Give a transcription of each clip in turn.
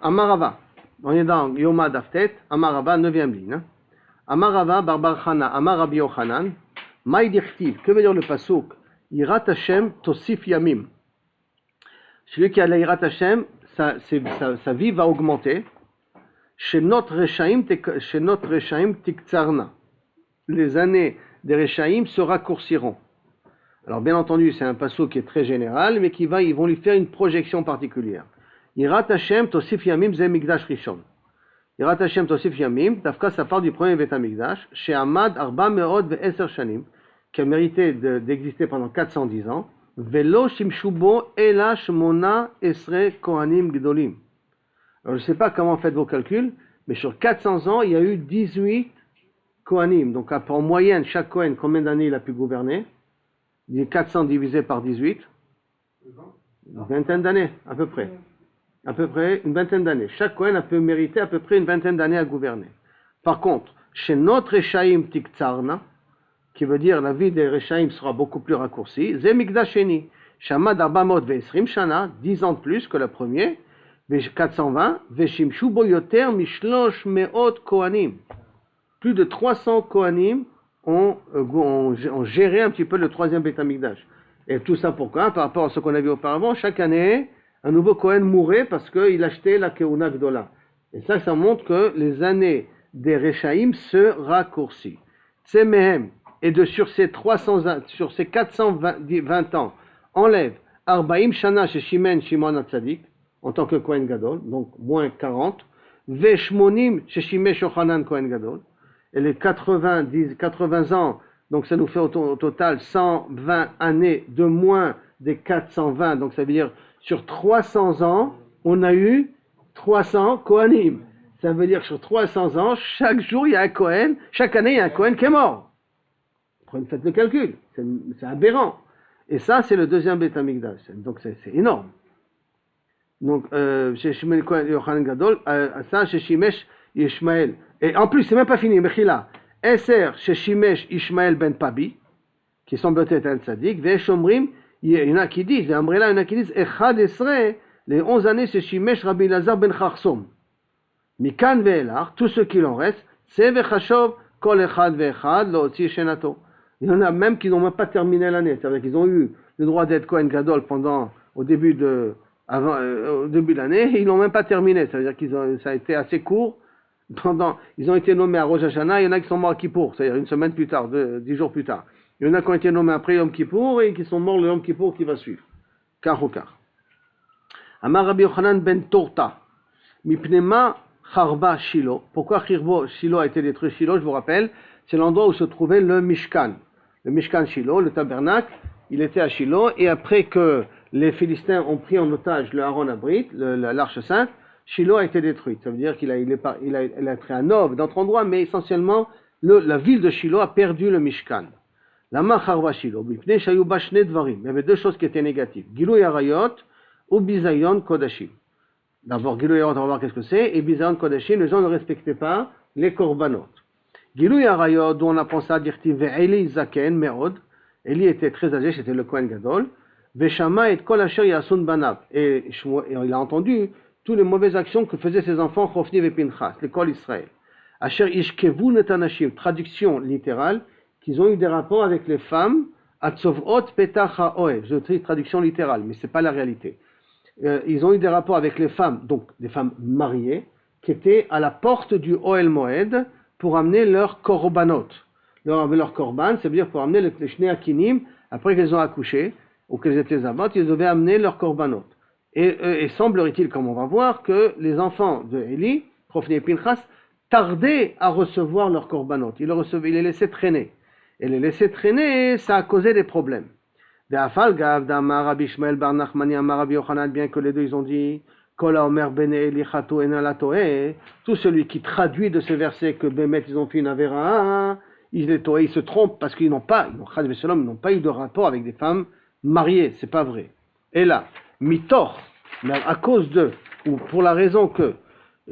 Amarava. On est dans Yoma Daftet, Amarava, 9e ligne. Hein. Amarava, Barbarchana, Amarabi Yochanan, Maïdirtiv. Que veut dire le pasouk? Yirat Hashem, Tosif Yamim. Celui qui a la Yirat Hashem, sa vie va augmenter. Chez notre Reshaim Tiktsarna. Les années des Reshaim se raccourciront. Alors bien entendu, c'est un pasouk qui est très général, mais ils vont lui faire une projection particulière. Yirat Hashem Tosif Yamim Ze Migdash Rishon. Yirat Hashem Tosif Yamim, Tafka, ça part du premier Bet HaMikdash, chez Amad Arba Meod Ve'eser Shanim, qui a mérité d'exister pendant 410 ans. Velo Shimshubo Ela Shmona Esre Kohanim Gdolim. Alors je ne sais pas comment faites vos calculs, mais sur 400 ans, il y a eu 18 Kohanim. Donc en moyenne, chaque Kohen, combien d'années il a pu gouverner? 400 divisé par 18, une vingtaine d'années, à peu près. À peu près une vingtaine d'années. Chaque Kohen a pu mériter à peu près une vingtaine d'années à gouverner. Par contre, chez notre Reshaim Tiktsarna, qui veut dire la vie des Reshaim sera beaucoup plus raccourcie, Ze Mikdasheni, Shamad Arbamot Ve'esrim Shana, 10 ans de plus que le premier, 420, Veshimshu Boyoter Mishlosh Meot Kohanim. Plus de 300 Kohanim ont géré un petit peu le troisième Beit HaMikdash. Et tout ça pourquoi? Par rapport à ce qu'on a vu auparavant, chaque année, un nouveau Kohen mourait parce qu'il achetait la Keuna Gdola. Et ça montre que les années des Reshaim se raccourcissent. Tsemehem, et sur ces 420 ans, enlève Arbaim Shana chez Shimon HaTzadik, en tant que Kohen Gadol, donc moins 40, Veshmonim chez Shimesh Yochanan Kohen Gadol, et les 80 ans, donc ça nous fait au total 120 années de moins des 420, donc ça veut dire sur 300 ans, on a eu 300 Kohanim. Ça veut dire que sur 300 ans, chaque jour il y a un Kohen, chaque année il y a un Kohen qui est mort. Faites le calcul, c'est aberrant. Et ça c'est le deuxième Beit HaMikdash, donc c'est énorme. Donc chez Shimon Yochanan Gadol, ça chez Shimesh Ishmael. Et en plus, c'est même pas fini, Mechila. Esser chez Shimesh Ishmael ben Pabi, qui semble être un tzaddik, Veshomrim, il y en a qui disent, il y en a qui disent, Echad Esre, les 11 années chez Shimesh Rabbi Lazar ben Charsom. Mikan ve'elach, tout ce qu'il en reste, c'est Vechashov, Kol Echad ve'echad, Lo'otzi Shenato. Il y en a même qui n'ont même pas terminé l'année, c'est-à-dire qu'ils ont eu le droit d'être Kohen Gadol au début de l'année, et ils n'ont même pas terminé, c'est-à-dire ça a été assez court. Ils ont été nommés à Rosh Hashanah, il y en a qui sont morts à Kippour, c'est-à-dire une semaine plus tard, 10 jours plus tard. Il y en a qui ont été nommés après Yom Kippour et qui sont morts le Yom Kippour qui va suivre. Car au car. Amar Rabbi Yochanan ben Torta, Mipnema Charba Shilo. Pourquoi Shilo a été détruit? Shilo, je vous rappelle, c'est l'endroit où se trouvait le Mishkan. Le Mishkan Shilo, le tabernacle, il était à Shilo, et après que les Philistins ont pris en otage le Aaron Abrit, l'arche sainte, Shilo a été détruite. Ça veut dire qu'il a créé un ov d'autres endroits, mais essentiellement, la ville de Shilo a perdu le Mishkan. Lama Charva Shilo, Bipnei Shayuba Shne Dvarim. Il y avait deux choses qui étaient négatives. Gilui Arayot ou Bizayon Kodashim. D'abord, Gilui Arayot, on va voir qu'est-ce que c'est, et Bizayon Kodashim, les gens ne respectaient pas les korbanot. Gilui Arayot, dont on apprend ça à dire Ve'eli Zaken Meod. Eli était très âgé, c'était le Kohen Gadol. Veshama et Kol Asher Yasun Banav. Et il a entendu toutes les mauvaises actions que faisaient ses enfants, Chofni et Pinchas, l'école Israël. Asher Ishkevu Netanashim, traduction littérale, qu'ils ont eu des rapports avec les femmes, Atzovot Petach HaOev, je dis traduction littérale, mais ce n'est pas la réalité. Ils ont eu des rapports avec les femmes, donc des femmes mariées, qui étaient à la porte du Oel Moed pour amener leur korbanot. Leur korban, ça veut dire pour amener les Shnei Akinim, après qu'elles ont accouché, ou qu'elles étaient abattues, ils devaient amener leur korbanot. Et semblerait-il, comme on va voir, que les enfants de Eli, Chofni et Pinchas, tardaient à recevoir leur korbanot. Ils les laissaient traîner. Et les laisser traîner, ça a causé des problèmes. Bien que les deux ils ont dit, tout celui qui traduit de ces versets que Bémet ils ont fait une avéra, ils se trompent parce qu'ils n'ont pas eu de rapport avec des femmes mariées, c'est pas vrai. Et là, mitor, à cause de, ou pour la raison que,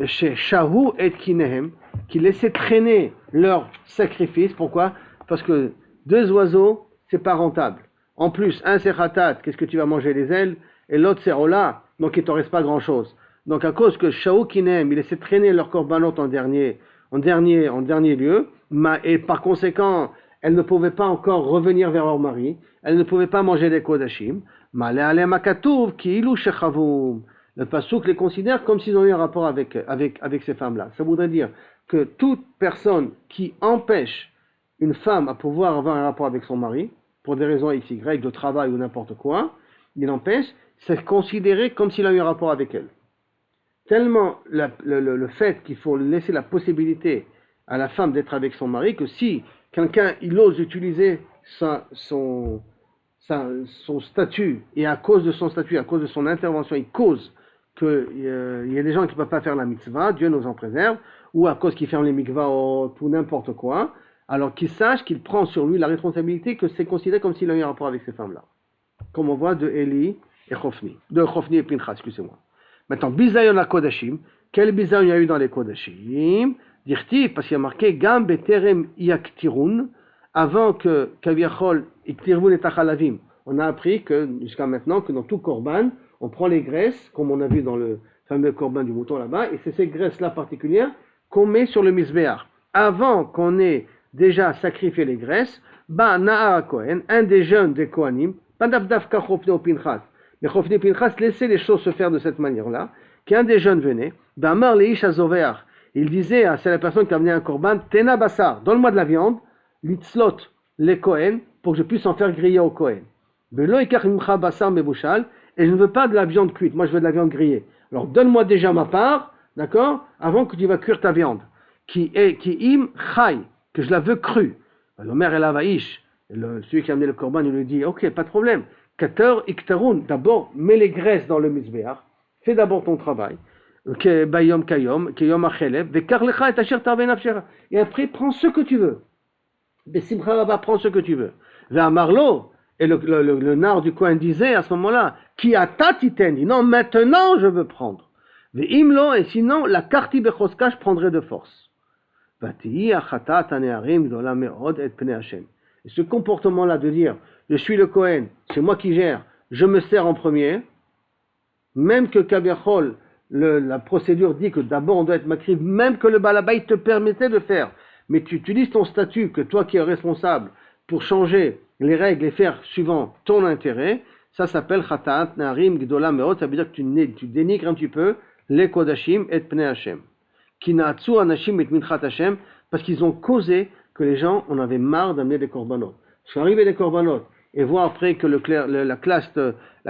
chez Shahu et Kinehem, qui laissaient traîner leur sacrifice, pourquoi? Parce que 2 oiseaux, c'est pas rentable. En plus, un c'est khatat, qu'est-ce que tu vas manger, les ailes, et l'autre c'est ola, donc il ne te reste pas grand-chose. Donc à cause que Shaou Kinem, il laissait traîner leur korbanot en dernier lieu, et par conséquent, elles ne pouvaient pas encore revenir vers leur mari, elles ne pouvaient pas manger des kodashim. Le pasuk les considère comme s'ils ont eu un rapport avec ces femmes-là. Ça voudrait dire que toute personne qui empêche une femme à pouvoir avoir un rapport avec son mari, pour des raisons XY, de travail ou n'importe quoi, il empêche, c'est considéré comme s'il a eu un rapport avec elle. Tellement le fait qu'il faut laisser la possibilité à la femme d'être avec son mari, que si quelqu'un il ose utiliser son statut, et à cause de son statut, à cause de son intervention, il cause qu'il y a des gens qui ne peuvent pas faire la mitzvah, Dieu nous en préserve, ou à cause qu'il ferme les mikvaot ou n'importe quoi, alors qu'il sache qu'il prend sur lui la responsabilité que c'est considéré comme s'il a eu un rapport avec ces femmes-là. Comme on voit de Eli et Chofni, de Chofni et Pinchas, excusez-moi. Maintenant, Bizayon à Kodashim, quel bizayon il y a eu dans les Kodashim? Dirti, parce qu'il y a marqué Gam beterem yaktirun, avant que Kaviachol iktirun et tachalavim. On a appris que, jusqu'à maintenant, que dans tout korban, on prend les graisses, comme on a vu dans le fameux korban du mouton là-bas, et c'est ces graisses-là particulières qu'on met sur le misbéach. Avant qu'on ait déjà sacrifié les graisses, Na'a Kohen, un des jeunes des Kohanim, pas d'Avdavka Chofni ou Pinchas, mais Chofni et Pinchas laissaient les choses se faire de cette manière-là, qu'un des jeunes venait, Bamar Leish Azoveach, il disait à la personne qui a amené un korban, Tena Bassar, donne-moi de la viande, Litzlot, les Kohen, pour que je puisse en faire griller au Kohen. Velo Ikach Mimcha Bassar Mebouchal, et je ne veux pas de la viande cuite, moi je veux de la viande grillée. Alors donne-moi déjà ma part, d'accord, avant que tu vas cuire ta viande. Qui im chai, que je la veux crue. Le maire El Avaïch, celui qui a amené le korban, il lui dit, ok, pas de problème. Kater iktarun, d'abord, mets les graisses dans le misbéach, fais d'abord ton travail. Bayom kayom, kayom acheleb, vekar lecha et asher tarbe nafshera. Et après, prends ce que tu veux. Besimcha rabba, prends ce que tu veux. Ve'amarlo, et le nar du coin disait à ce moment-là, qui a tatiten, dit non, maintenant je veux prendre. Ve'imlo, et sinon, la karti bechoska, je prendrai de force. Et ce comportement-là de dire, je suis le Kohen, c'est moi qui gère, je me sers en premier, même que Kaviachol, la procédure dit que d'abord on doit être makriv, même que le balabay te permettait de faire, mais tu utilises ton statut, que toi qui es responsable, pour changer les règles et faire suivant ton intérêt, ça s'appelle Khatat, Naharim, Gdola, Meot, ça veut dire que tu dénigres un petit peu les Kodashim et Pnei Hashem. Kinatsu Anashim et Minchat Hashem, parce qu'ils ont causé que les gens en avaient marre d'amener des korbanot. Ils sont arrivés des korbanot, et voir après que la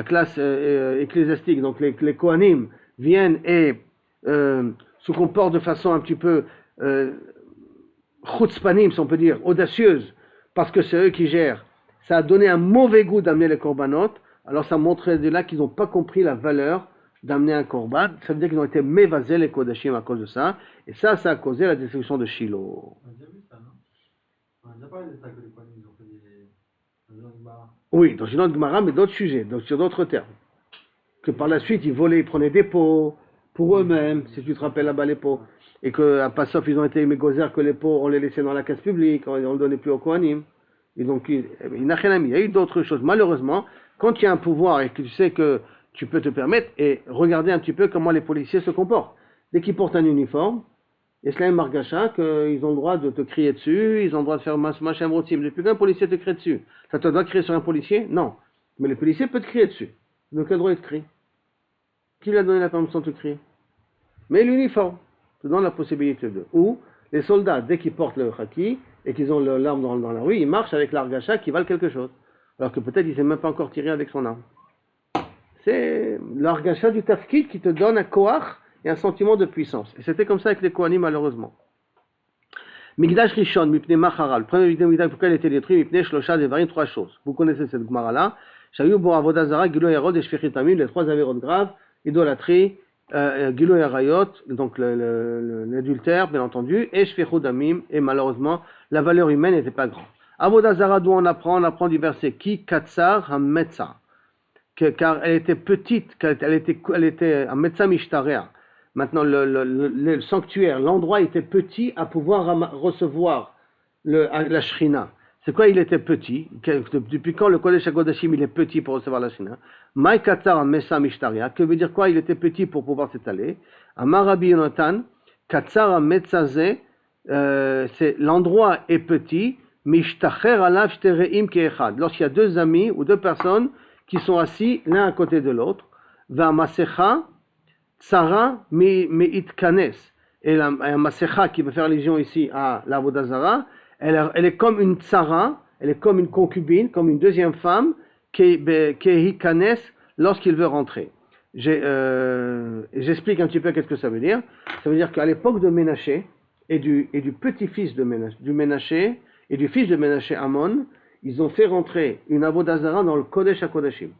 classe ecclésiastique, donc les Kohanim, viennent et se comportent de façon un petit peu chutzpanim, si on peut dire, audacieuse, parce que c'est eux qui gèrent. Ça a donné un mauvais goût d'amener les korbanot, alors ça montrait de là qu'ils n'ont pas compris la valeur d'amener un korban, ça veut dire qu'ils ont été mévasés les kodashim à cause de ça, et ça a causé la destruction de Shiloh. On a déjà vu ça, non? On a déjà parlé de ça, que les Kohanim, ils ont fait dans une autre Gemara. Oui, dans une autre Gemara, mais d'autres sujets, donc sur d'autres termes. Que par la suite, ils volaient, ils prenaient des pots pour eux-mêmes, si tu te rappelles là-bas les pots, et qu'à Passof, ils ont été mégozer que les pots, on les laissait dans la caisse publique, on ne les donnait plus aux Kohanim. Et donc, il y a eu d'autres choses. Malheureusement, quand il y a un pouvoir et que tu sais que tu peux te permettre, et regarder un petit peu comment les policiers se comportent. Dès qu'ils portent un uniforme, et cela est margacha, qu'ils ont le droit de te crier dessus, ils ont le droit de faire machin rotim. Depuis qu'un policier te crie dessus, ça te doit crier sur un policier? Non. Mais le policier peut te crier dessus. Donc, quel droit il te crie? Qui lui a donné la permission de te crier? Mais l'uniforme te donne la possibilité de. Ou, les soldats, dès qu'ils portent le khaki, et qu'ils ont l'arme dans la rue, ils marchent avec l'argacha qui valent quelque chose. Alors que peut-être il ne s'est même pas encore tiré avec son arme. C'est l'argacha du tafkid qui te donne un koach et un sentiment de puissance. Et c'était comme ça avec les Kohanim, malheureusement. Migdash Rishon, Mipne Machara. Le premier Migdash, pourquoi il était détruit? Mipne Shlosha Devarim, trois choses. Vous connaissez cette Gemara-là. Shayu Bo Avodah Zara, Gilo Yarod et Shfichitamim, les trois avérotes graves, idolâtrie, Gilo Yarayot, donc l'adultère, bien entendu, et Shfichudamim, et malheureusement, la valeur humaine n'était pas grande. Avodah Zara, d'où on apprend du verset Ki Katsar HaMetza. Car elle était petite, elle était un Metza Mishtarea. Maintenant, le sanctuaire, l'endroit était petit à pouvoir recevoir la Shrina. C'est quoi il était petit? Depuis quand le Kodesh HaKodashim il est petit pour recevoir la Shrina? Maï Katsar Mesa Mishtaria. Que veut dire quoi? Il était petit pour pouvoir s'étaler. Amar Rabbi Yonatan, Katsar Metzaze, c'est l'endroit est petit. Mishtacher Alav Shtereim Keechad. Lorsqu'il y a deux amis ou deux personnes qui sont assis l'un à côté de l'autre. Va Masecha Tsara Meitkanes. Et la Masecha qui veut faire allusion ici à la Vodazara, elle est comme une tsara, elle est comme une concubine, comme une deuxième femme, qui hikanes lorsqu'il veut rentrer. J'explique un petit peu qu'est-ce que ça veut dire. Ça veut dire qu'à l'époque de Ménaché et du petit-fils de Ménaché et du fils de Ménaché Amon, ils ont fait rentrer une Avodazara dans le Kodesh HaKodashim.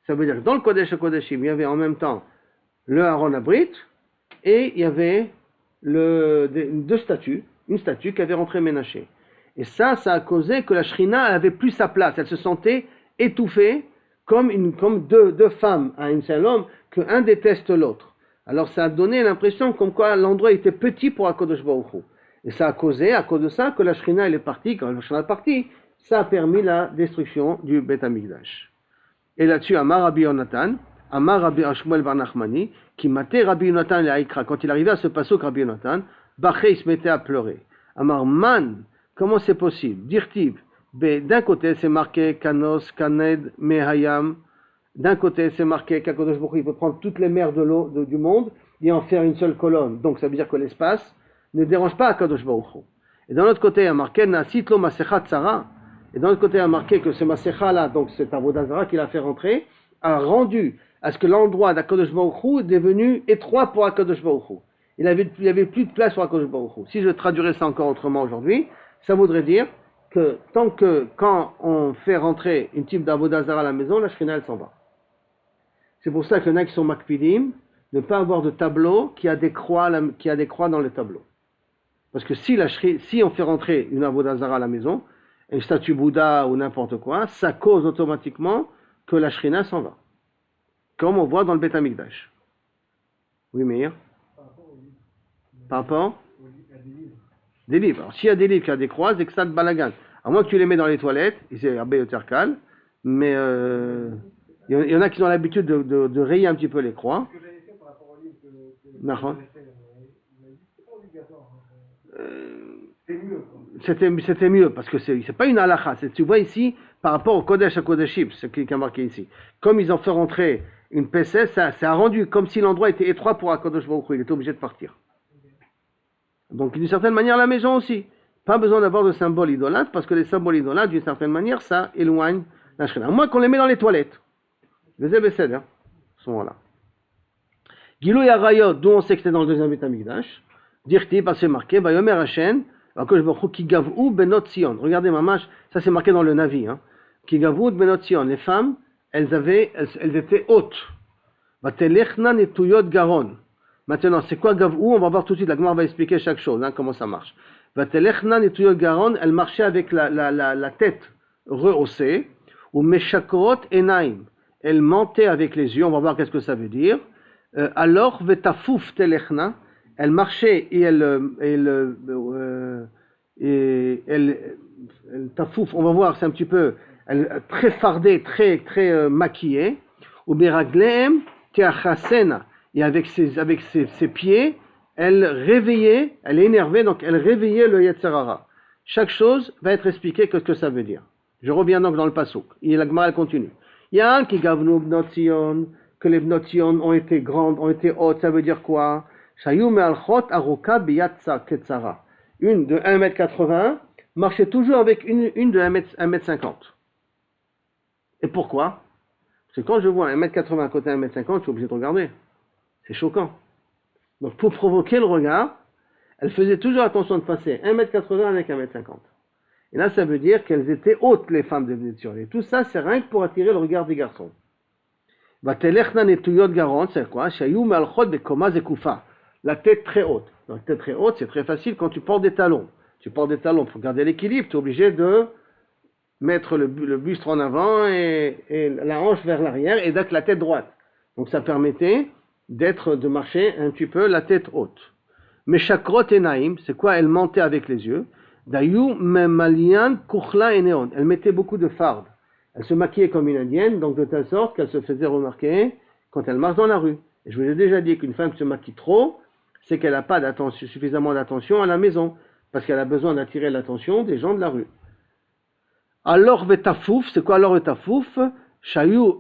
Ça veut dire que dans le Kodesh HaKodashim, il y avait en même temps le Aaron Abrit et il y avait deux statues. Une statue qui avait rentré Ménaché. Et ça a causé que la Shrina n'avait plus sa place. Elle se sentait étouffée comme deux femmes à un seul homme, qu'un déteste l'autre. Alors ça a donné l'impression comme quoi l'endroit était petit pour HaKadosh Baruch Hu. Et ça a causé, à cause de ça, que la Shrina elle est partie. Quand la Shrina est partie, ça a permis la destruction du Beth Amikdash. Et là-dessus, Amar Rabbi Yonatan, Amar Rabbi Shmuel bar Nachmani, qui matait Rabbi Yonatan et Aïkra. Quand il arrivait à ce pasuk, Rabbi Yonatan, Baché, il se mettait à pleurer. Amar Man, comment c'est possible? Dirtib, d'un côté c'est marqué Kanos, Kaned, Mehayam. D'un côté c'est marqué qu'Akadosh Baruch Hu il peut prendre toutes les mers de l'eau du monde et en faire une seule colonne. Donc ça veut dire que l'espace ne dérange pas Akadosh Baruch Hu. Et d'un autre côté il y a marqué Nasitlo Masecha Tsara. Et d'un autre côté il y a marqué que ce Masecha là, donc cet Avodazara qu'il a fait rentrer, a rendu à ce que l'endroit d'Akadosh Baruch Hu est devenu étroit pour Akadosh Baruch Hu. Il n'y avait plus de place pour HaKadosh Baruch Hu. Si je traduirais ça encore autrement aujourd'hui, ça voudrait dire que quand on fait rentrer une type d'Avodazara à la maison, la Shrina elle s'en va. C'est pour ça qu'il y en a qui sont makpidim, ne pas avoir de tableau qui a des croix dans le tableau. Parce que si on fait rentrer une Avodazara à la maison, une statue Bouddha ou n'importe quoi, ça cause automatiquement que la Shrina s'en va. Comme on voit dans le Beth Amikdash. Oui, Meir? Par rapport des livres. Alors, s'il y a des livres qui ont des croix, c'est que ça te balagan. À moins que tu les mets dans les toilettes, c'est Abéoterkal, mais il y en a qui ont l'habitude de rayer un petit peu les croix. Ce que j'avais fait par rapport au livre que c'était mieux, parce que c'est pas une halakha. Tu vois ici, par rapport au Kodesh HaKodashim, ce qui est marqué ici. Comme ils ont fait rentrer une PC, ça a rendu comme si l'endroit était étroit pour HaKadosh Baruch Hu. Il était obligé de partir. Donc d'une certaine manière, la maison aussi. Pas besoin d'avoir de symboles idolâtres, parce que les symboles idolâtres, d'une certaine manière, ça éloigne la Shrina. À moins qu'on les met dans les toilettes. Les Ebesed, à ce moment-là. Gilou Yarayot, d'où on sait que c'était dans le deuxième Beth Amikdash. Dirti, parce que c'est marqué, Bayomer Hashem, HaKadosh Baruch Hu, Ki Gav'u Benot Sion. Regardez, mamash, ça c'est marqué dans le Navi. Ki Gav'u Benot Sion. Les femmes, elles étaient hautes. Vatelechna Netuyot Garon. Maintenant, c'est quoi Gav'u? On va voir tout de suite, la Gemara va expliquer chaque chose, comment ça marche. Vatelechna Netuyot Garon, elle marchait avec la tête rehaussée, ou Meshakrot Enaim, elle mentait avec les yeux, on va voir qu'est-ce que ça veut dire. Alors, Vetafuf Telechna, elle marchait et elle tafouf, on va voir, c'est un petit peu, elle, très fardée, très maquillée, ou Beragleem Teachasena, et avec ses pieds, elle réveillait, elle est énervée, donc elle réveillait le Yetzer Hara. Chaque chose va être expliquée qu'est-ce que ça veut dire. Je reviens donc dans le pasuk. Et la Gemara elle continue. Il y a un qui gavnu bnot Sion, que les bnot Sion ont été grandes, ont été hautes, ça veut dire quoi? Shayu me'alchot aruka biyatsa ketzara. Une de 1m80 marchait toujours avec une de 1m50. Et pourquoi? Parce que quand je vois 1m80 à côté de 1m50, je suis obligé de regarder. C'est choquant. Donc pour provoquer le regard, elle faisait toujours attention de passer 1m80 avec 1m50. Et là, ça veut dire qu'elles étaient hautes, les femmes de Bnei. Et tout ça, c'est rien que pour attirer le regard des garçons. Vatelechna netuyot garon, c'est quoi? Shayu me'alchot bekoma zekufa. La tête très haute. Donc, la tête très haute, c'est très facile quand tu portes des talons. Tu portes des talons pour garder l'équilibre, tu es obligé de mettre le buste en avant et la hanche vers l'arrière et d'être la tête droite. Donc ça permettait de marcher un petit peu la tête haute. Mais chakrot enaim, c'est quoi? Elle mentait avec les yeux. Dayu memalian kuchla et neon. Elle mettait beaucoup de farde. Elle se maquillait comme une indienne, donc de telle sorte qu'elle se faisait remarquer quand elle marche dans la rue. Et je vous ai déjà dit qu'une femme qui se maquille trop, c'est qu'elle n'a pas suffisamment d'attention à la maison, parce qu'elle a besoin d'attirer l'attention des gens de la rue. Alors vetafouf, c'est quoi alors vetafouf? Shayu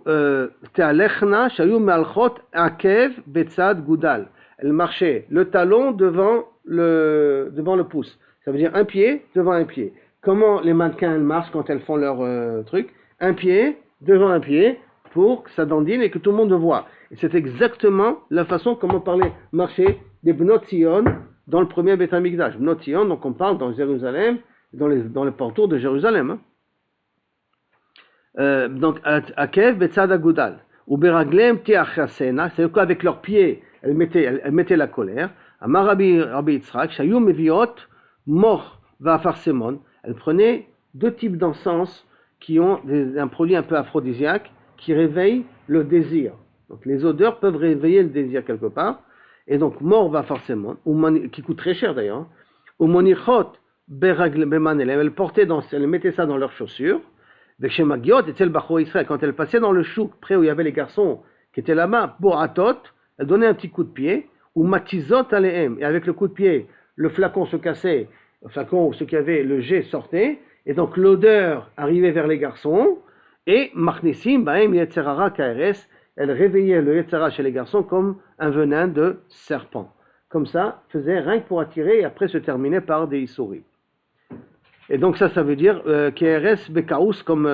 tealechna, shayu mealchot akev betzad gudal. Elle marchait le talon devant le pouce. Ça veut dire un pied devant un pied. Comment les mannequins marchent quand elles font leur truc? Un pied devant un pied pour que ça dandine et que tout le monde voit. Et c'est exactement la façon comment marcher des Bnot Sion dans le premier Beth Amikdash. Bnot Sion, donc on parle dans Jérusalem, dans les pourtours de Jérusalem. Donc, Akev Betzad Agudal. Ou Beraglem Tiachasena, c'est quoi avec leurs pieds, elles mettaient la colère. Amar Rabbi Yitzhak, Shayum Meviot, Mor Vafarsemon. Elles prenaient deux types d'encens qui ont un produit un peu aphrodisiaque qui réveille le désir. Donc les odeurs peuvent réveiller le désir quelque part. Et donc mort va forcément, qui coûte très cher d'ailleurs. Ou monichot elles portaient elles mettaient ça dans leurs chaussures. Quand elles passaient dans le chouk, près où il y avait les garçons qui étaient là-bas, pour atot, elles donnaient un petit coup de pied. Ou matizot alehem, et avec le coup de pied, le flacon se cassait, le flacon, ce qui avait le jet sortait, et donc l'odeur arrivait vers les garçons. Et Machnesim, Baem Yetzerara KRS, elle réveillait le Yetzera chez les garçons comme un venin de serpent. Comme ça, faisait rien que pour attirer et après se terminait par des Issouri. Et donc ça veut dire KRS Bekaous comme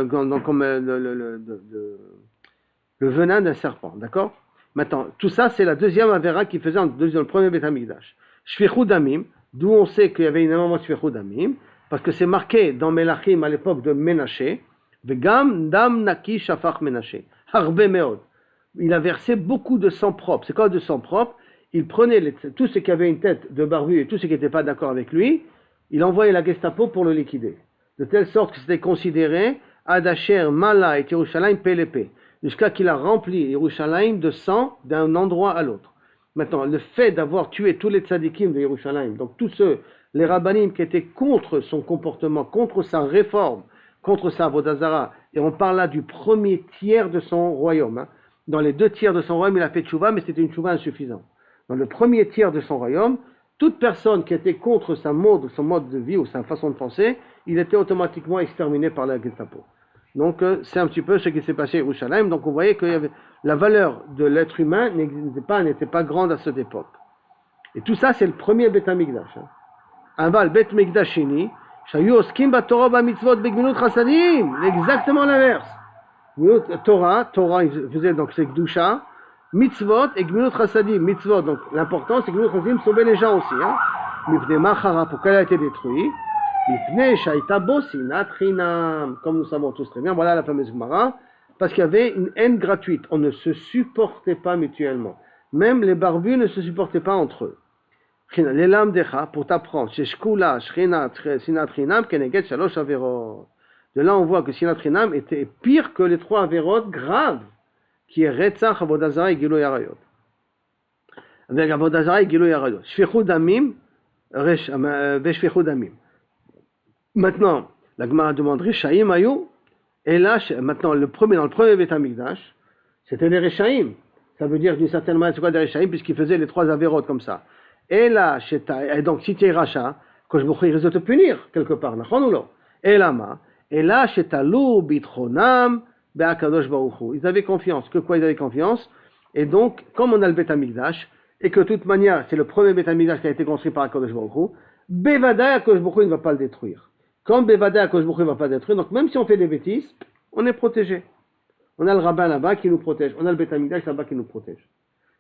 le venin d'un serpent. D'accord? Maintenant, tout ça, c'est la deuxième Avera qui faisait dans le premier Beth Amikdash. Shfichou Damim, d'où on sait qu'il y avait énormément de Shfichou Damim, parce que c'est marqué dans Melachim à l'époque de Ménaché. Vegam dam naki shafach menaché. Harbe meod. Il a versé beaucoup de sang propre. C'est quoi de sang propre? Il prenait tout ce qui avait une tête de barbu et tout ce qui n'était pas d'accord avec lui, il envoyait la Gestapo pour le liquider. De telle sorte que c'était considéré Adasher, Mala et Yerushalayim Pélepé. Jusqu'à qu'il a rempli Yerushalayim de sang d'un endroit à l'autre. Maintenant, le fait d'avoir tué tous les tzadikim de Yerushalayim, donc tous ceux, les rabbanim qui étaient contre son comportement, contre sa réforme, contre sa Vodazara, et on parle là du premier tiers de son royaume. Hein. Dans les deux tiers de son royaume, il a fait tchouva, mais c'était une tchouva insuffisante. Dans le premier tiers de son royaume, toute personne qui était contre son mode de vie ou sa façon de penser, il était automatiquement exterminé par la Gestapo. Donc c'est un petit peu ce qui s'est passé à Yerushalayim. Donc on voyait que la valeur de l'être humain n'était pas grande à cette époque. Et tout ça, c'est le premier Beth Amikdash. Hein. Aval Beth Mikdashini, exactement l'inverse. Torah, il faisait donc c'est Gdusha, mitzvot et Gminut Chasadim. Mitzvot, donc l'important c'est que Gminut Chasadim sauver les gens aussi. Mipne Machara, pourquoi elle a été détruite? Mipne Shaita Bo Sinat Chinam. Comme nous savons tous très bien, voilà la fameuse Gemara, parce qu'il y avait une haine gratuite. On ne se supportait pas mutuellement. Même les barbus ne se supportaient pas entre eux. L'élam decha, pour t'apprendre, chez Shkula, Sinat Chinam, Keneget Shalosh Averot. De là, on voit que Sinat Chinam était pire que les trois Averot graves, qui est Retzach, Avodazara et Gilou Yarayot. Avec Avodazara et Gilou Yarayot. Shfichou Damim, Veshfichou Damim. Maintenant, la Gemara demande Reshaim Ayou, et là, maintenant, dans le premier Beth Amikdash, c'était les Reshaim. Ça veut dire d'une certaine manière, c'est quoi des Reshaim, puisqu'ils faisaient les trois Averot comme ça. Et là, et donc, si tu es rachat, quand je me il risque de te punir, quelque part, et là, chez Talou, Bitronam, Be'akadosh Baruchu. Ils avaient confiance. Que quoi ils avaient confiance? Et donc, comme on a le Beth Amikdash, et que de toute manière, c'est le premier Beth Amikdash qui a été construit par Akadosh Baruchu, Bevada Akadosh Baruchu ne va pas le détruire. Comme Bevada Akadosh Baruchu ne va pas le détruire, donc même si on fait des bêtises, on est protégé. On a le rabbin là-bas qui nous protège. On a le Beth Amikdash là-bas qui nous protège.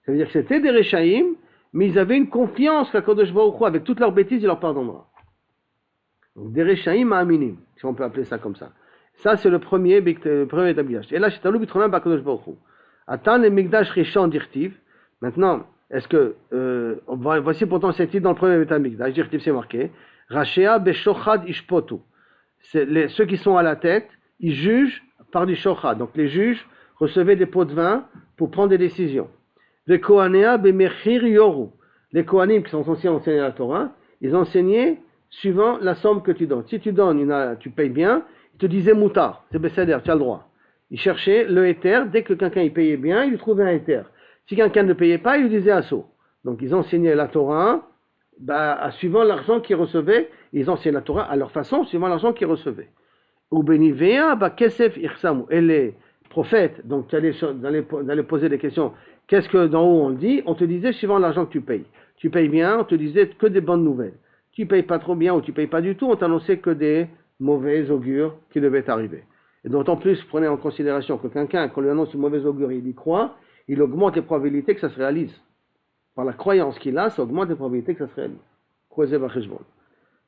Ça veut dire que c'était des Reshaïm, mais ils avaient une confiance qu'Akadosh Baruchu, avec toutes leurs bêtises, il leur pardonnera. Donc, des Reshaïm à Aminim, si on peut appeler ça comme ça. Ça, c'est le premier Amikdash. Et là, c'est Talou Bitronam Bakadosh Baruchu. Attends les Mikdash Rishon Dirtiv. Maintenant, est-ce que, voici pourtant cette idée dans le premier Amikdash. Dirtiv, c'est marqué. Rashea Beshochad Ishpotu. Ceux qui sont à la tête, ils jugent par du Shochad. Donc, les juges recevaient des pots de vin pour prendre des décisions. Les Kohanea Bemechir Yoru. Les Kohanim qui sont censés enseigner la Torah, ils enseignaient suivant la somme que tu donnes. Si tu donnes, tu payes bien, il te disait moutar, c'est Besséder, tu as le droit. Il cherchait le éther, dès que quelqu'un il payait bien, il lui trouvait un éther. Si quelqu'un ne payait pas, il lui disait assaut. Donc ils enseignaient la Torah, suivant l'argent qu'ils recevaient, ils enseignaient la Torah à leur façon, suivant l'argent qu'ils recevaient. Ou benivea, kesef irsamu. Et les prophètes, donc tu allais poser des questions, qu'est-ce que d'en haut on dit? On te disait suivant l'argent que tu payes. Tu payes bien, on te disait que des bonnes nouvelles. Tu payes pas trop bien ou tu payes pas du tout, on t'annonçait que des mauvais augures qui devaient arriver. Et d'autant plus, prenez en considération que quelqu'un, quand lui annonce une mauvaise augure, il y croit, il augmente les probabilités que ça se réalise. Par la croyance qu'il a, ça augmente les probabilités que ça se réalise. Croisez bacheshbon.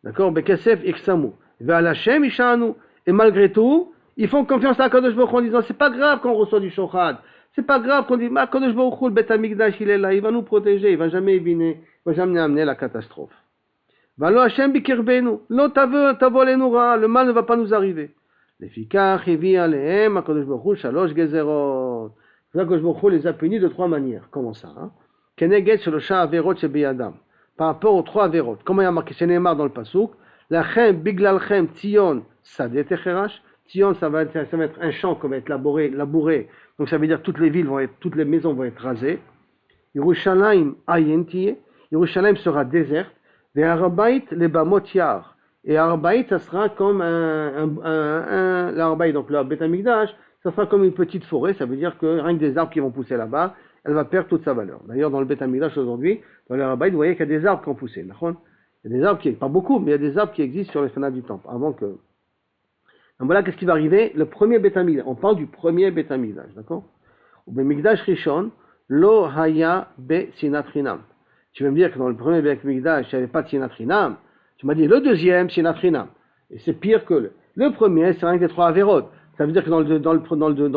D'accord? Bekesef iksamu. Ve'al Hashem ishanu. Et malgré tout, ils font confiance à Kadosh Baruch Hu en disant, c'est pas grave quand on reçoit du shochad. C'est pas grave qu'on dit, Kadosh Baruch Hu, le Bet Hamikdash, il est là, il va nous protéger, il va jamais éviter, il va jamais amener la catastrophe. Valo Hashem bikirbenu. Lo tavolenu ra. Le mal ne va pas nous arriver. Lefikach hevi alehem HaKadosh Baruch Hu shalosh gezerot. HaKadosh Baruch Hu les a punis de 3 manières. Comment ça, hein? Keneged shelosha averot shebeyadam. Par rapport aux 3 averot. Comment il y a marqué chez Neymar dans le pasuk? Lachem biglalchem tzion sadet techerash. Tzion, ça va être un champ qui va être labouré. Donc ça veut dire toutes les maisons vont être rasées. Yerushalayim ayentiye. Yerushalayim sera déserte. Et Arbaït les bamot yar. Et Arbaït, ça sera comme l'Arbaït, donc le Bet Hamikdash, ça sera comme une petite forêt. Ça veut dire que rien que des arbres qui vont pousser là-bas, elle va perdre toute sa valeur. D'ailleurs, dans le Bet Hamikdash aujourd'hui, dans l'Arbaït, vous voyez qu'il y a des arbres qui ont poussé. Il y a des arbres pas beaucoup, mais il y a des arbres qui existent sur les fenêtres du temple. Donc voilà, qu'est-ce qui va arriver? Le premier Bet Hamikdash. On parle du premier Bet Hamikdash, d'accord? Au Bet Hamikdash Rishon, lo haya be sinat chinam. Tu vas me dire que dans le premier Bet Hamikdash, il n'y avait pas de sinat chinam. Tu m'as dit le deuxième, sinat chinam. Et c'est pire que le premier, c'est rien que des 3 averot. Ça veut dire que dans le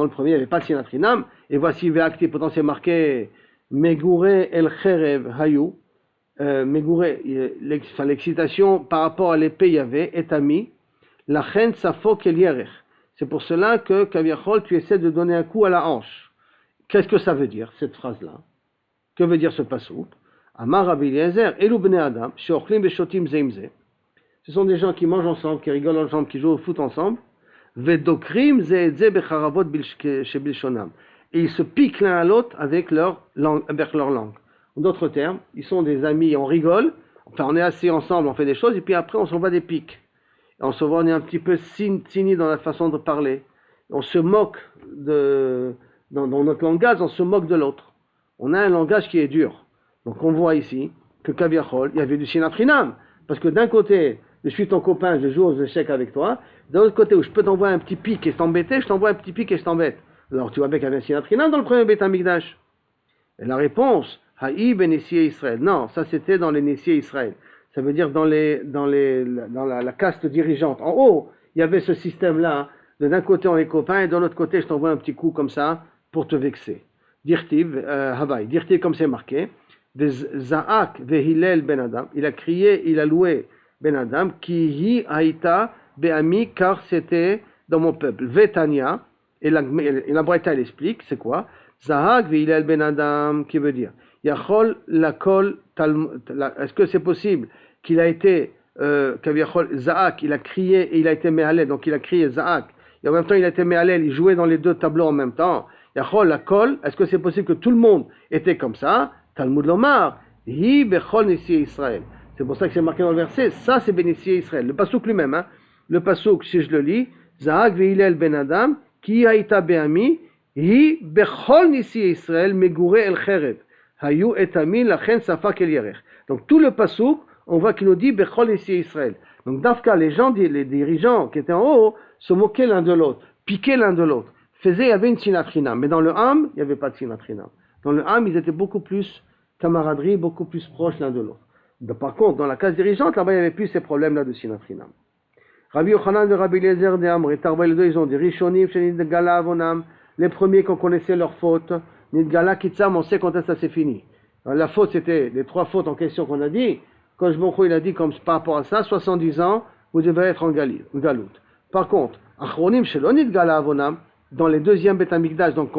premier, il n'y avait pas de sinat chinam. Et voici, Ve'akti, pourtant c'est marqué Megure el cherev hayu. Megure, l'excitation par rapport à l'épée, il y avait, et ami, la chen safo kel yerech. C'est pour cela que, Kaviachol, tu essaies de donner un coup à la hanche. Qu'est-ce que ça veut dire, cette phrase-là? Que veut dire ce passouk? Amar Rabbi Eliezer, Elu bnei Adam, sheochlim veshotim zeimze. Ce sont des gens qui mangent ensemble, qui rigolent ensemble, qui jouent au foot ensemble. Vedokrim ze et ze becharavot shebilshonam. Et ils se piquent l'un à l'autre avec leur langue. En d'autres termes, ils sont des amis, on rigole, enfin on est assis ensemble, on fait des choses, et puis après on s'envoie des piques. Et on se voit, on est un petit peu cynique dans la façon de parler. On se moque dans notre langage, on se moque de l'autre. On a un langage qui est dur. Donc on voit ici que Kaviachol, il y avait du sinat chinam. Parce que d'un côté, je suis ton copain, je joue aux échecs avec toi. D'un autre côté, où je peux t'envoyer un petit pic et t'embêter, je t'envoie un petit pic et je t'embête. Alors tu vois bien qu'il y avait un sinat chinam dans le premier Bet Hamikdash. Et la réponse, Haï ben Nessier Israël. Non, ça c'était dans les Nessier Israël. Ça veut dire dans la caste dirigeante. En haut, il y avait ce système-là. D'un côté, on est copains et de l'autre côté, je t'envoie un petit coup comme ça pour te vexer. Dirtiv, Havaï. Dirtiv comme c'est marqué. Zaak vehilel ben Adam, il a crié, il a loué ben Adam, qui hi haïta be'ami, car c'était dans mon peuple. Vetania, et la Braïta elle explique, c'est quoi? Zaak vehilel ben Adam, qui veut dire Yachol lakol, est-ce que c'est possible qu'il a été, Kaviachol Zaak, il a crié et il a été mehalel, donc il a crié Zaak, et en même temps il a été mehalel, il jouait dans les 2 tableaux en même temps. Yachol lakol, est-ce que c'est possible que tout le monde était comme ça? Talmud Lomar, Hi bechol Nessier Israël. C'est pour ça que c'est marqué dans le verset, ça c'est Bénissier Israël. Le pasouk lui-même, hein? Le pasouk, si je le lis, Zaak ve'ilel ben Adam, ki haïta be'ami, Hi bechol Nessier Israël, megure el cherev, hayu etami lachen safa kel yerech. Donc tout le pasouk, on voit qu'il nous dit bechol Nessier Israël. Donc d'Afka, les dirigeants qui étaient en haut, se moquaient l'un de l'autre, piquaient l'un de l'autre. Il y avait une sinat chinam, mais dans le Ham, il n'y avait pas de sinat chinam. Dans le Ham, ils étaient beaucoup plus camaraderie, beaucoup plus proches l'un de l'autre. Par contre, dans la case dirigeante, là-bas, il n'y avait plus ces problèmes-là de sinat chinam. Rabbi Yochanan et Rabbi Eliezer de Amr et Tarba, les deux, ils ont dit Rishonim, Shenidgala Avonam, les premiers qu'on connaissait leurs fautes, Nidgala Kitsam, on sait quand est-ce que ça s'est fini. Alors, la faute, c'était les 3 fautes en question qu'on a dit. Quand Jboncho, il a dit comme par rapport à ça, 70 ans, vous devez être en galoute. Par contre, Achronim, Shelonidgala Avonam, dans les deuxièmes Bet Hamikdash, donc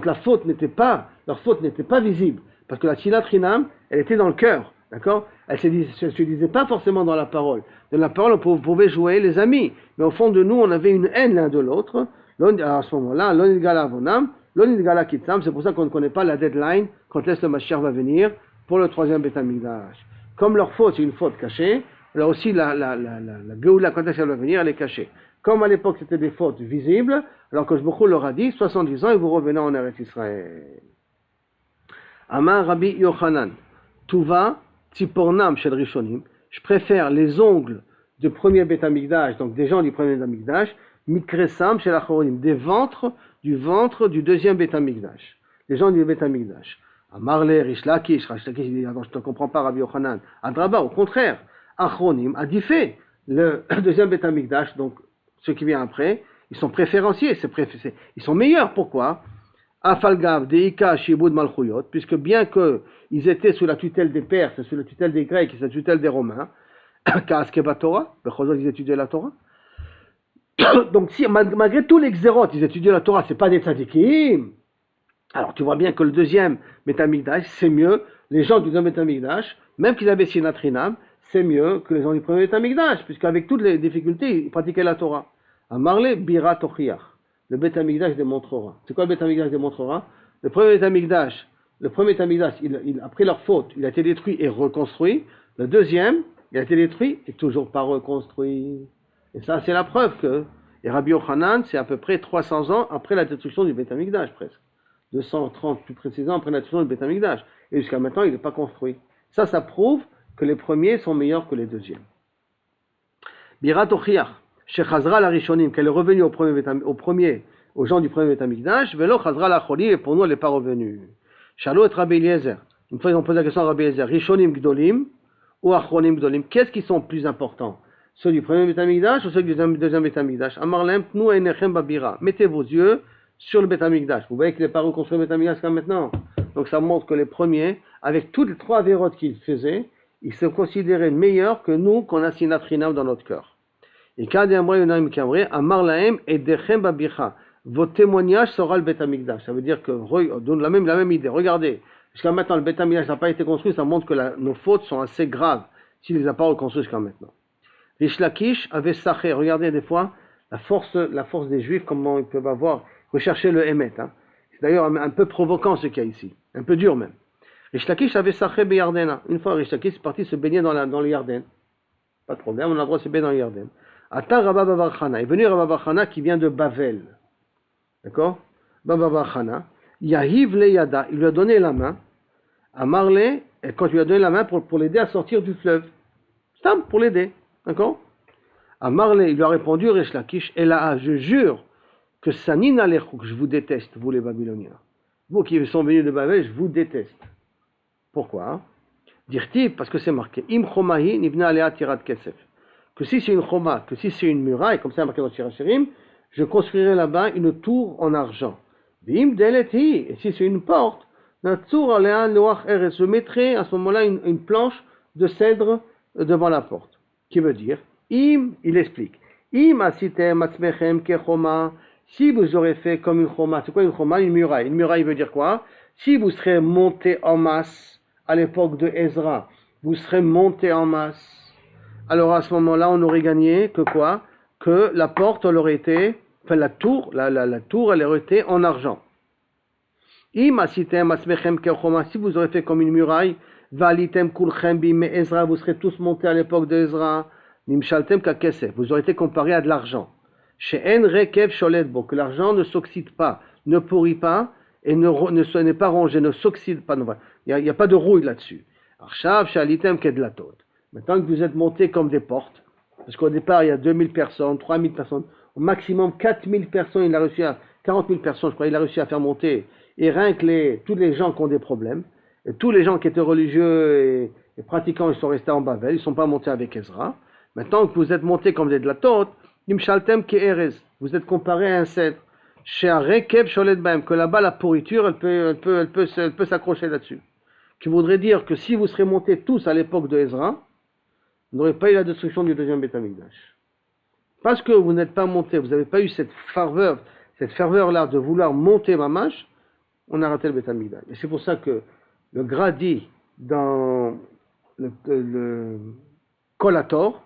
la faute n'était pas, leur faute n'était pas visible, parce que la sinat chinam, elle était dans le cœur. D'accord? Elle ne se disait pas forcément dans la parole. Dans la parole, on pouvait jouer les amis. Mais au fond de nous, on avait une haine l'un de l'autre. À ce moment-là, l'on nidgala avonam, l'on nidgala kitzam. C'est pour ça qu'on ne connaît pas la deadline quand est-ce le Mashiach va venir pour le troisième Beth Amikdash. Comme leur faute, c'est une faute cachée, alors aussi la Géoula, quand est-ce qu'elle va venir, elle est cachée. Comme à l'époque, c'était des fautes visibles, alors que Shbouchou leur a dit, 70 ans, et vous revenez en Eretz Israël. Amar Rabbi Yochanan, Tuva, Tzipornam shel Rishonim, je préfère les ongles du premier Beth Amikdash, donc des gens du premier Beth Amikdash, Mikresam shel Achoronim, du ventre du deuxième Beth Amikdash, les gens du Beth Amikdash. Amarle, Rish Lakish, il dit, attends, je ne te comprends pas, Rabbi Yochanan. Adraba, au contraire, Achronim a dit fait, le deuxième Beth Amikdash, donc ceux qui viennent après, ils sont préférenciés, ils sont meilleurs, pourquoi? Afalgav, Deika, Shibud, Malchuyot, puisque bien qu'ils étaient sous la tutelle des Perses, sous la tutelle des Grecs, sous la tutelle des Romains, Kaaskeba Torah, ils étudiaient la Torah. Donc, si, malgré tous les xérotes, ils étudiaient la Torah, c'est pas des tzadikim. Alors, tu vois bien que le deuxième Beth Amikdash, c'est mieux, les gens du deuxième Beth Amikdash, même qu'ils avaient Sinatrinam, c'est mieux que les gens du premier Beth Amikdash, puisqu'avec toutes les difficultés, ils pratiquaient la Torah. Amarle, Bira Tochiach. Le Beth Amikdash démontrera. C'est quoi le Beth Amikdash démontrera? Le premier Beth Amikdash, après leur faute, il a été détruit et reconstruit. Le deuxième, il a été détruit et toujours pas reconstruit. Et ça, c'est la preuve que, et Rabbi Yochanan, c'est à peu près 300 ans après la destruction du Beth Amikdash, presque. 230 plus précisément après la destruction du Beth Amikdash. Et jusqu'à maintenant, il n'est pas construit. Ça prouve que les premiers sont meilleurs que les deuxièmes. Birat Ochiach. Shechazra la Rishonim, qu'elle est revenue aux gens du premier Beth Amikdash, Velo Chazra la Choli, et pour nous, elle n'est pas revenue. Shalot et Rabbi Eliezer. Une fois, ils ont posé la question à Rabbi Eliezer, Rishonim Gdolim ou Achronim Gdolim, qu'est-ce qui sont plus importants? Ceux du premier Beth Amikdash ou ceux du deuxième Beth Amikdash? Amarlem, Tnu Einechem Babira. Mettez vos yeux sur le Beth Amikdash. Vous voyez qu'il n'est pas reconstruit le Beth Amikdash comme maintenant. Donc ça montre que les premiers, avec toutes les trois vérotes qu'ils faisaient, ils se considéraient meilleurs que nous, qu'on a Sinatrinam dans notre cœur. Et quand Amar Lahem et Dechem Babicha, votre témoignage sera le Beth Amikdash. Ça veut dire que donne la même idée. Regardez, jusqu'à maintenant le Beth Amikdash n'a pas été construit, ça montre que nos fautes sont assez graves s'il ne les a pas reconstruits jusqu'à maintenant. Rish Lakish avait Saché. Regardez des fois la force des Juifs, comment ils peuvent avoir recherché le Hémet. Hein. C'est d'ailleurs un peu provoquant ce qu'il y a ici, un peu dur même. Rish Lakish avait Saché Beyardena. Une fois Rish Lakish est parti se baigner dans le Yarden. Pas de problème, on a le droit de se baigner dans le Yarden. Ata Rabba Bar Chana, est venu Rabba Bar Chana qui vient de Bavel. D'accord? Rabba Bar Chana. Yahiv le Yada, il lui a donné la main. À Marley, et quand il lui a donné la main pour l'aider à sortir du fleuve. Stam, pour l'aider. D'accord? À Marley, il lui a répondu, Rish Lakish, et là, je jure que Sanin Alechu, que je vous déteste, vous les Babyloniens. Vous qui sont venus de Bavel, je vous déteste. Pourquoi? Dirti, parce que c'est marqué. Im Chomahi nibna alea tirat kesef. Que si c'est une choma, que si c'est une muraille, comme ça marqué dans Shirachirim, je construirai là-bas une tour en argent. Et si c'est une porte, je mettrai à ce moment-là une planche de cèdre devant la porte. Qui veut dire, il explique, si vous aurez fait comme une choma, c'est quoi une choma? Une muraille. Une muraille veut dire quoi? Si vous serez monté en masse à l'époque de Ezra, vous serez monté en masse. Alors à ce moment-là, on aurait gagné que quoi? Que la porte, elle aurait été, enfin la tour, elle aurait été en argent. Si vous aurez fait comme une muraille, vous serez tous montés à l'époque de Ezra, vous aurez été comparé à de l'argent. Que l'argent ne s'oxyde pas, ne pourrit pas, et n'est pas rongé, ne s'oxyde pas. Il n'y a pas de rouille là-dessus. Maintenant que vous êtes montés comme des portes, parce qu'au départ il y a 2000 personnes, 3000 personnes, au maximum 4000 personnes, 40 000 personnes, je crois, il a réussi à faire monter, et rien que tous les gens qui ont des problèmes, et tous les gens qui étaient religieux et pratiquants, ils sont restés en Bavel, ils ne sont pas montés avec Ezra. Maintenant que vous êtes montés comme des dlatot, vous êtes comparés à un cèdre, que là-bas la pourriture, elle peut s'accrocher là-dessus. Qui voudrait dire que si vous serez montés tous à l'époque de Ezra, vous n'aurez pas eu la destruction du deuxième Beth Amikdash. Parce que vous n'êtes pas montés, vous n'avez pas eu cette ferveur-là de vouloir monter Mamash, on a raté le Beth Amikdash. Et c'est pour ça que le Gradi, dans le Collator,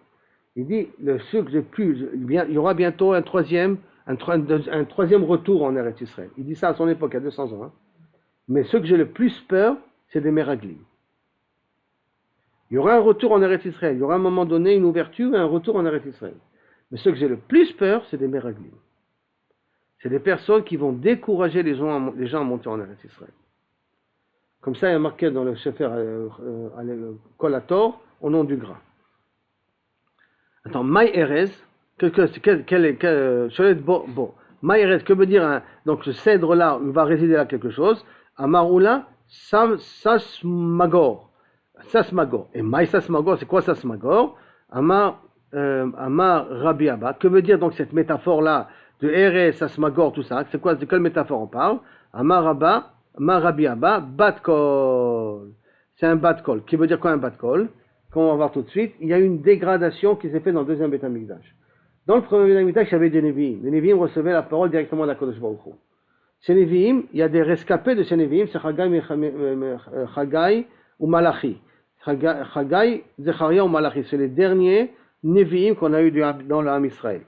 il dit ceux que j'ai plus, il y aura bientôt un troisième retour en Eretz Israël. Il dit ça à son époque, il y a 200 ans. Hein. Mais ceux que j'ai le plus peur, c'est des Meraglim. Il y aura un retour en Eretz Israël. Il y aura à un moment donné une ouverture et un retour en Eretz Israël. Mais ceux que j'ai le plus peur, c'est des Meraglim. C'est des personnes qui vont décourager les gens à monter en Eretz Israël. Comme ça, il y a marqué dans le Sefer Collator, au nom du gras. Attends, Maï Erez, Maï Erez, que veut dire donc ce cèdre là, il va résider là quelque chose. Amaroula, Sasmagor. Sasmagor. Et Maï Sasmagor, c'est quoi Sasmagor? Amar Rabbi Abba. Que veut dire donc cette métaphore là de Erez, Sasmagor, tout ça? C'est quoi? De quelle métaphore on parle? Amar Rabbi Abba, Batkol. C'est un Batkol. Qui veut dire quoi un Batkol? Comme on va voir tout de suite, il y a une dégradation qui s'est faite dans le deuxième Beth Amikdash. Dans le premier Beth Amikdash, il y avait des Nevi'im. Les Nevi'im recevaient la parole directement d'Akadosh Baruch Hu. Ces Nevi'im, il y a des rescapés de ces Nevi'im, c'est Chagai ou Malachi. Chagai, Zecharia ou Malachi, c'est les derniers Nevi'im qu'on a eu dans l'Am Israël.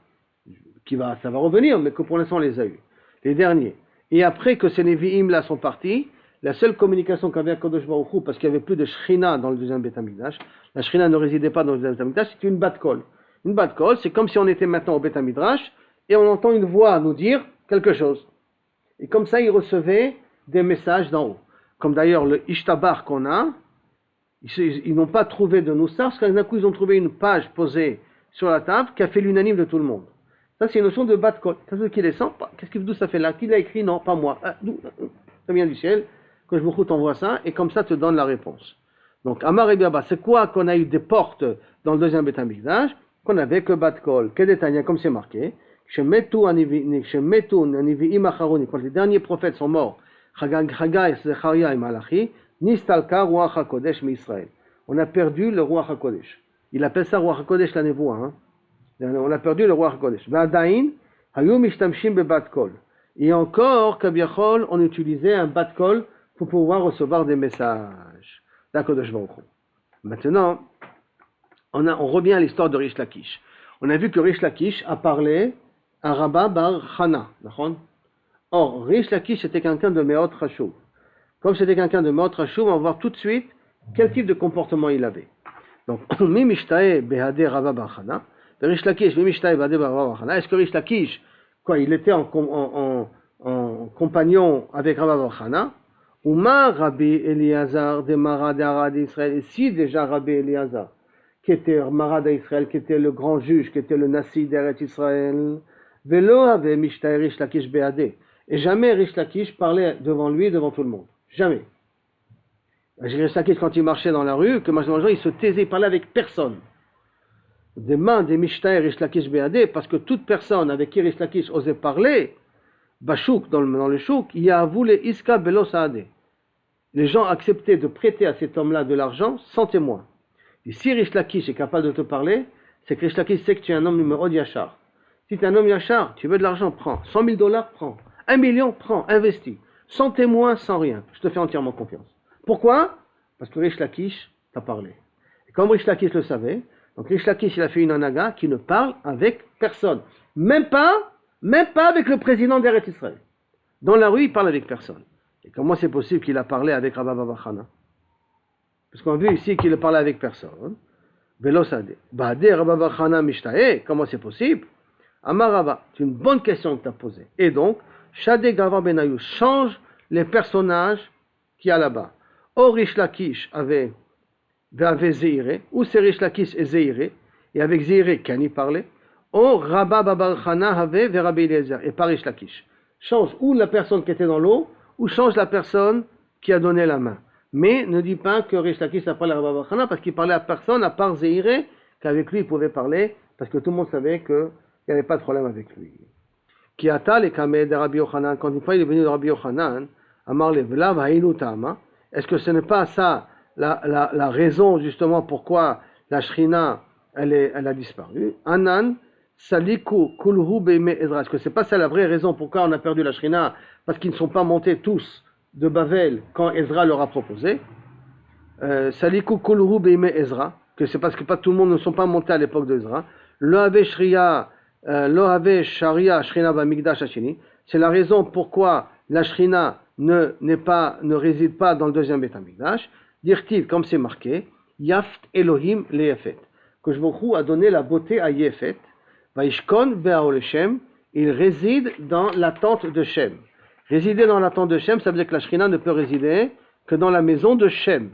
Ça va revenir, mais que pour l'instant on les a eu. Les derniers. Et après que ces Nevi'im là sont partis, la seule communication qu'avait Akadosh Baruch Hu, parce qu'il n'y avait plus de Shrina dans le deuxième Beth Amikdash, la Shrina ne résidait pas dans le deuxième Beth Amikdash, c'était une Bat-Kol. Une Bat-Kol, c'est comme si on était maintenant au Beth Midrash et on entend une voix nous dire quelque chose. Et comme ça, ils recevaient des messages d'en haut. Comme d'ailleurs le Ishtabar qu'on a, ils n'ont pas trouvé de Noussar, parce qu'un coup, ils ont trouvé une page posée sur la table qui a fait l'unanime de tout le monde. Ça, c'est une notion de Bat-Kol. Qui descend, d'où ça fait là? Qui l'a écrit? Non, pas moi. Ça vient du ciel. Que je vous t'envoie ça, et comme ça te donne la réponse. Donc, Amar et Biaba, c'est quoi qu'on a eu des portes dans le deuxième Beth Amikdash, qu'on avait que Bat-Kol, Kedetania, comme c'est marqué, quand les derniers prophètes sont morts, Chagai, Zecharia et Malachi, Nistalka, Ruach HaKodesh, Israël. On a perdu le Ruach HaKodesh. Il appelle ça Ruach HaKodesh la Nevoa. Hein. On a perdu le Ruach HaKodesh. Va'adain, Hayum Ishtamshim be Bat-Kol. Et encore, Kabiachol, on utilisait un Bat-Kol pour pouvoir recevoir des messages. D'Akadosh Baruch Hu. Maintenant, on revient à l'histoire de Rish Lakish. On a vu que Rish Lakish a parlé à Rabba Bar Chana. Or, Rish Lakish était quelqu'un de Meot Chashuv. Comme c'était quelqu'un de Meot Chashuv, on va voir tout de suite quel type de comportement il avait. Donc, Mimishtae Behade Rabba Bar Chana. Rish Lakish, Mimishtae Behade Rabba Bar Chana. Est-ce que Rish Lakish, il était en compagnon avec Rabba Bar Chana? Uma Rabbi Eliezer de Marad d'Israël, et si déjà Rabbi Eliezer, qui était Marad d'Israël, qui était le grand juge, qui était le Nassi d'Eretz Israël, Velo avait Mishtae Rish Lakish Beadé, et jamais Rish Lakish parlait devant lui, devant tout le monde, jamais. Rish Lakish, quand il marchait dans la rue, que il se taisait, il parlait avec personne. Des mains des Mishtae Rish Lakish Beadé, parce que toute personne avec qui Rish Lakish osait parler, Bachouk, dans le chouk, il y a voulu Iska Belo Saadé. Les gens acceptaient de prêter à cet homme-là de l'argent sans témoin. Et si Rish Lakish est capable de te parler, c'est que Rish Lakish sait que tu es un homme numéro Yachar. Si tu es un homme Yachar, tu veux de l'argent, prends. 100 000 $, prends. 1 million, prends, investis. Sans témoin, sans rien. Je te fais entièrement confiance. Pourquoi? Parce que Rish Lakish t'a parlé. Et comme Rish Lakish le savait, donc Rish Lakish il a fait une anaga qui ne parle avec personne. Même pas avec le président d'Eretz Israël. Dans la rue, il parle avec personne. Et comment c'est possible qu'il a parlé avec Rabba Bar Chana? Parce qu'on a vu ici qu'il parlait avec personne. Velo Sadeh. Badeh Rabba Bar Chana Mishtae. Comment c'est possible? Amar Rabba. C'est une bonne question que tu as posée. Et donc, Shadeh Gava Benayou change les personnages qu'il y a là-bas. Or Rish Lakish avait Zeiré, ou c'est Rish Lakish et Zeiré, et avec Zeiré, qui en y parlait. Or Rabba Bar Chana avait Rabbi Eliezer, et pas Rish Lakish. Change ou la personne qui était dans l'eau, ou change la personne qui a donné la main. Mais ne dis pas que Rish Lakish a parlé à Rabba Bar Chana, parce qu'il parlait à personne, à part Zeiré, qu'avec lui il pouvait parler, parce que tout le monde savait qu'il n'y avait pas de problème avec lui. Qui a les kameh de Rabbi Yochanan, quand une fois il est venu de Rabbi Yochanan, Amar le Vlav Haïnu Tama, est-ce que ce n'est pas ça la raison justement pourquoi la Shrina elle a disparu? Anan Saliku Kulhu Beime Ezra. Est-ce que c'est pas ça la vraie raison pourquoi on a perdu la Shrina? Parce qu'ils ne sont pas montés tous de Bavel quand Ezra leur a proposé. Saliku kulhu beime Ezra, que c'est parce que pas tout le monde ne sont pas montés à l'époque d'Ezra. Lo have sharia shrina bamikdash hasheni. C'est la raison pourquoi la shrina ne réside pas dans le deuxième Beth Amikdash. Dirtiv, comme c'est marqué, Yaft Elohim le Yefet. Que Baruch a donné la beauté à Yefet. Vaishkon ve'aol Shem. Il réside dans la tente de Shem. Résider dans la tente de Shem, ça veut dire que la Shrina ne peut résider que dans la maison de Shem.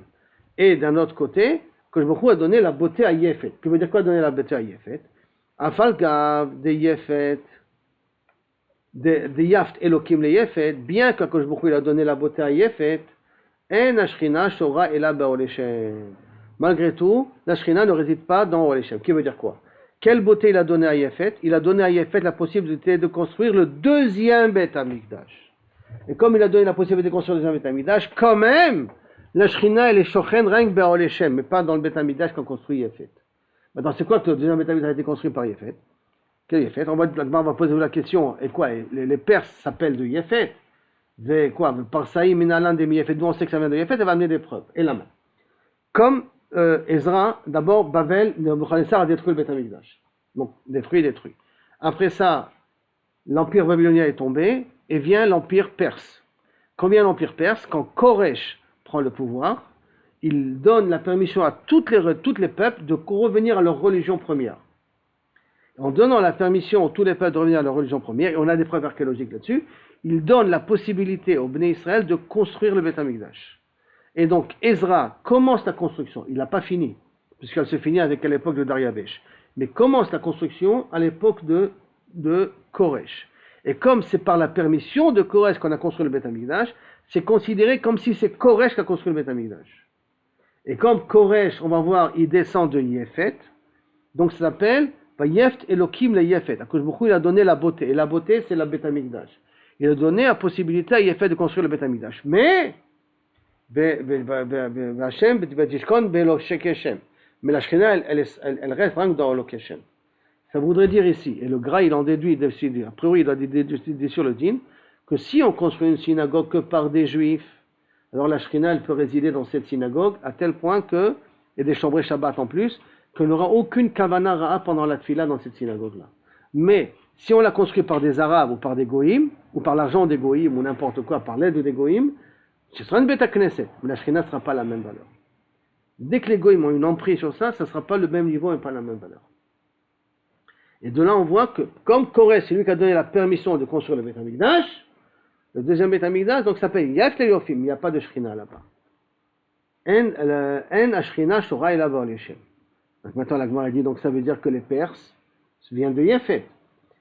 Et d'un autre côté, que Baruch a donné la beauté à Yefet. Que veut dire quoi donner la beauté à Yefet? Afal gav de Yefet, de Yaft Elohim le Yefet, bien que Baruch a donné la beauté à Yefet, en Ashrina Shora Ela Ba'ol Shem. Malgré tout, la Shrina ne réside pas dans Ol Shem. Qui veut dire quoi? Quelle beauté il a donné à Yefet? Il a donné à Yefet la possibilité de construire le deuxième Beth Amikdash. Et comme il a donné la possibilité de construire le deuxième Beth Amikdash, quand même, la Shrina elle est shochen rien que Ba'ol Shem, mais pas dans le Beth Amikdash qu'on construit Yefet. Maintenant, c'est quoi que le deuxième Beth Amikdash a été construit par Yefet? Quel Yefet? On va poser la question. Et quoi? Les Perses s'appellent de Yefet. Quoi? Par Saïm Minalan des Yefet, d'où on sait que ça vient de Yefet, elle va amener des preuves. Et la main. Comme Ezra, d'abord, Babel, Nebuchadnezzar a détruit le Beth Amikdash. Donc, détruit. Après ça, l'empire babylonien est tombé, et vient l'empire perse. Quand vient l'empire perse, quand Koresh prend le pouvoir, il donne la permission à toutes les peuples de revenir à leur religion première. En donnant la permission à tous les peuples de revenir à leur religion première, et on a des preuves archéologiques là-dessus, il donne la possibilité au Bnei Israël de construire le Beth Amikdash. Et donc, Ezra commence la construction. Il n'a pas fini, puisqu'elle se finit à l'époque de Dariavesh. Mais commence la construction à l'époque de Koresh. Et comme c'est par la permission de Koresh qu'on a construit le Beth Amikdash, c'est considéré comme si c'est Koresh qui a construit le Beth Amikdash. Et comme Koresh, on va voir, il descend de Yefet, donc ça s'appelle Vayeft Elohim le Yefet. À cause beaucoup, il a donné la beauté. Et la beauté, c'est la Beth Amikdash. Il a donné la possibilité à Yefet de construire le Beth Amikdash. Mais mais la Shekhinah, elle reste rien que dans l'Okeshem. Ça voudrait dire ici, et le Gra il en déduit, a priori il a déduit sur le din, que si on construit une synagogue que par des juifs, alors la Shekhinah elle peut résider dans cette synagogue à tel point que, et des chambrées Shabbat en plus, qu'il n'aura aucune kavana ra'a pendant la tfila dans cette synagogue-là. Mais si on la construit par des Arabes ou par des Goïm, ou par l'argent des Goïm ou n'importe quoi, par l'aide des Goïm, ce sera une bêta Knesset, mais la Shekhinah ne sera pas la même valeur. Dès que les Goïm ont une emprise sur ça, ça ne sera pas le même niveau et pas la même valeur. Et de là, on voit que, comme Koré, c'est lui qui a donné la permission de construire le Beth Amikdash, le deuxième Beth Amikdash, donc ça s'appelle Yaf Leofim, il n'y a pas de Shekhinah là-bas. En Ashkhinah Shora Ela Ba'ol Shem. Donc maintenant, la Gemara dit, donc ça veut dire que les Perses viennent de Yefet.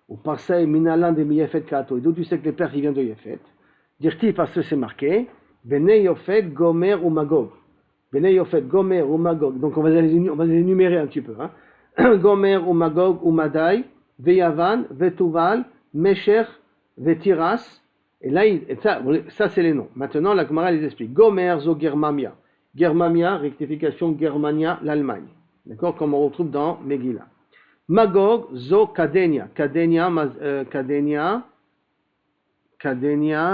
Ou par ça, Minalan de Yefet Kato. Et d'où tu sais que les Perses viennent de Yefet? Dire-t-il parce que c'est marqué, Bnei Yofet, Gomer ou Magog. Bnei Yofet, Gomer ou Magog. Donc on va les énumérer un petit peu. Hein. Gomer ou Magog ou Madai, Veyavan, Vetuval, Mesher, Vetiras. Et là, ça c'est les noms. Maintenant, la Gemara les explique. Gomer, Zo Germamia. Germamia, rectification Germania, l'Allemagne. D'accord, comme on retrouve dans Megillah. Magog, Zo Kadenia. Kadenia,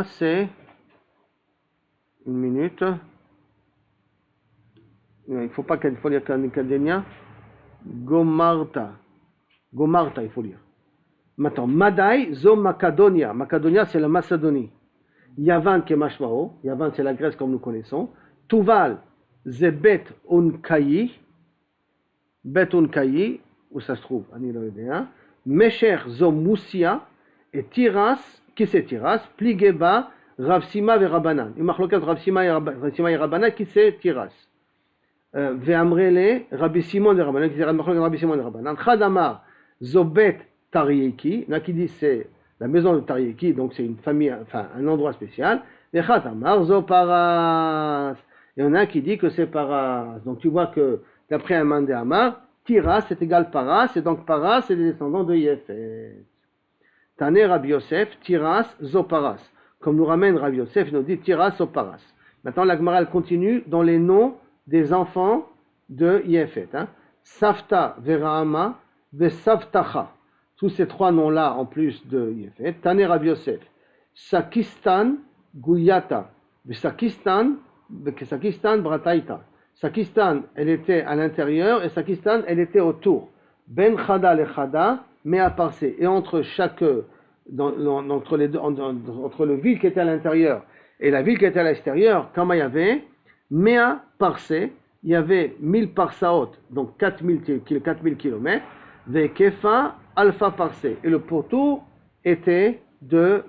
c'est... Une minute. Il faut lire Kadenia. Gomarta, il faut lire. Maintenant, Madai, Zo Macadonia. Macadonia, c'est la Macédonie. Yavan, qui est Mashmao. Yavan, c'est la Grèce comme nous connaissons. Tuval, Zebet Unkayi. Bet Unkayi, où ça se trouve? Mesher, Zo Moussia. Et Tiras, qui c'est Tiras? Pligeba, Rav Sima et Rabbanan. Il marque Rav Sima et Rabbanan, qui c'est Tiras? Ve'amrele, Rabbi Simon et Rabbanan, qui c'est Rabbi Simon et Rabbanan. Chadamar, Zobet Tarieki, là qui dit c'est la maison de Tarieki, donc c'est une famille, enfin un endroit spécial. Et Chadamar, Zoparas. Il y en a un qui dit que c'est Paras. Donc tu vois que d'après un Mandé Amar, Tiras c'est égal Paras, et donc Paras c'est les descendants de Yefet. Taner Rabbi Yosef, Tiras, Zoparas. Comme nous ramène Rabbi Yosef, il nous dit Tiras, Zoparas. Maintenant la Gemara continue dans les noms des enfants de Yefet. Safta, Verahama, Vesavtacha. Tous ces trois noms-là en plus de Yefet. Taner Rabbi Yosef. Sakistan, Guyata. Sakistan, Brataita. Sakistan, elle était à l'intérieur et Sakistan, elle était autour. Ben Chada le Chada, Mea Parsé. Et entre chaque, entre les deux, entre le ville qui était à l'intérieur et la ville qui était à l'extérieur, comme il y avait Mea Parsé, il y avait 1000 parsaot, donc 4000 km, Vekefa Alpha Parsé. Et le pourtour était de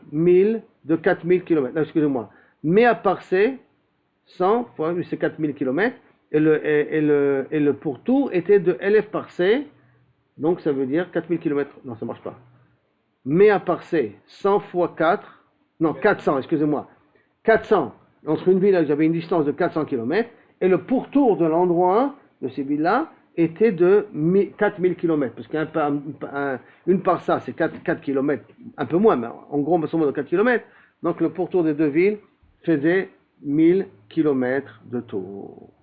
4000 km. Excusez-moi. Mea Parsé, 100 fois, c'est 4000 km, et le pourtour était de LF parsé, donc ça veut dire 4000 km. Non, ça ne marche pas. Mea parsé, 100 fois 4, non, 400, excusez-moi. 400, entre une ville, j'avais une distance de 400 km, et le pourtour de l'endroit de ces villes-là était de 4000 km, parce qu'une parsa, c'est 4 km, un peu moins, mais en gros, on de 4 km, donc le pourtour des deux villes faisait 1000 km de tour.